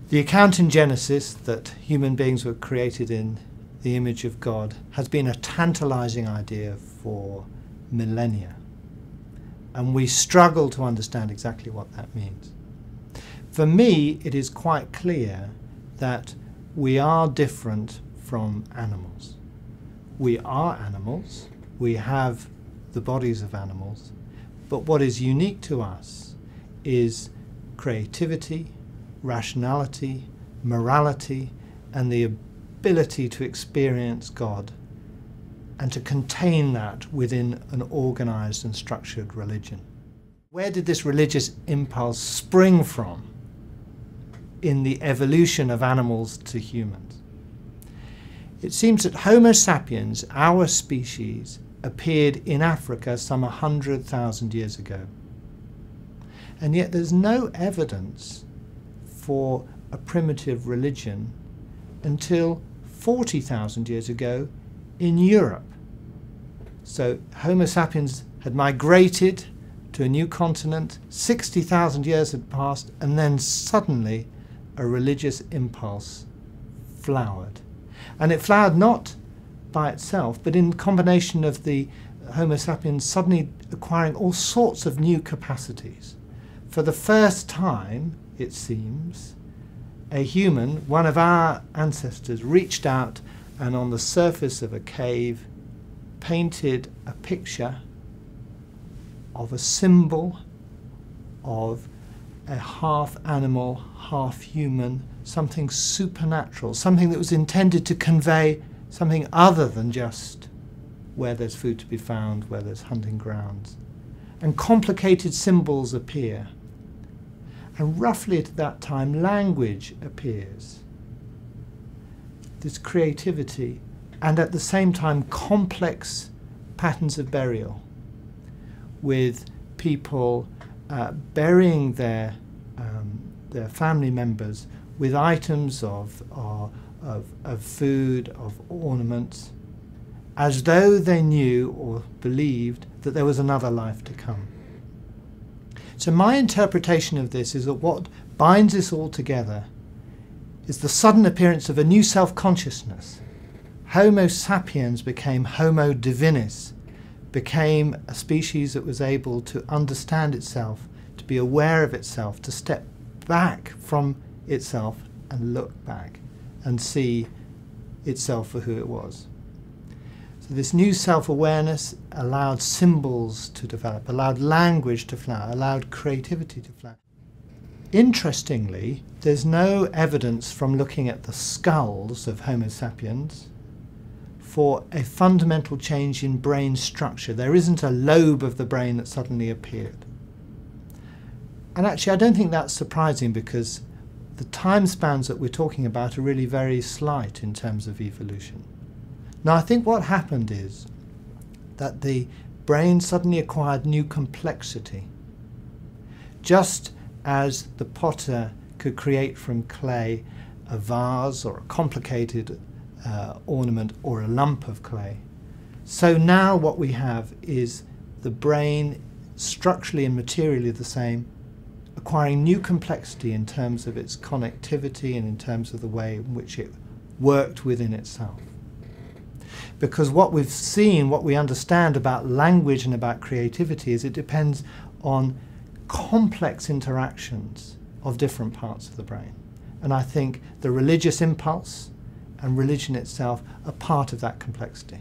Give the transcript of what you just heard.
The account in Genesis that human beings were created in the image of God has been a tantalizing idea for millennia, and we struggle to understand exactly what that means. For me, it is quite clear that we are different from animals. We are animals, we have the bodies of animals, but what is unique to us is creativity, rationality, morality, and the ability to experience God and to contain that within an organized and structured religion. Where did this religious impulse spring from in the evolution of animals to humans? It seems that Homo sapiens, our species, appeared in Africa some 100,000 years ago. And yet there's no evidence for a primitive religion until 40,000 years ago in Europe. So Homo sapiens had migrated to a new continent, 60,000 years had passed, and then suddenly a religious impulse flowered. And it flowered not by itself, but in combination of the Homo sapiens suddenly acquiring all sorts of new capacities. For the first time, it seems, a human, one of our ancestors, reached out and on the surface of a cave painted a picture of a symbol of a half animal, half human, something supernatural, something that was intended to convey something other than just where there's food to be found, where there's hunting grounds. And complicated symbols appear. And roughly at that time, language appears. This creativity, and at the same time, complex patterns of burial, with people burying their family members with items of food, of ornaments, as though they knew or believed that there was another life to come. So my interpretation of this is that what binds this all together is the sudden appearance of a new self-consciousness. Homo sapiens became Homo divinis, became a species that was able to understand itself, to be aware of itself, to step back from itself and look back and see itself for who it was. So this new self-awareness allowed symbols to develop, allowed language to flower, allowed creativity to flower. Interestingly, there's no evidence from looking at the skulls of Homo sapiens for a fundamental change in brain structure. There isn't a lobe of the brain that suddenly appeared. And actually I don't think that's surprising, because the time spans that we're talking about are really very slight in terms of evolution. Now I think what happened is that the brain suddenly acquired new complexity. Just as the potter could create from clay a vase or a complicated ornament or a lump of clay, so now what we have is the brain, structurally and materially the same, acquiring new complexity in terms of its connectivity and in terms of the way in which it worked within itself. Because what we've seen, what we understand about language and about creativity, is it depends on complex interactions of different parts of the brain. And I think the religious impulse and religion itself are part of that complexity.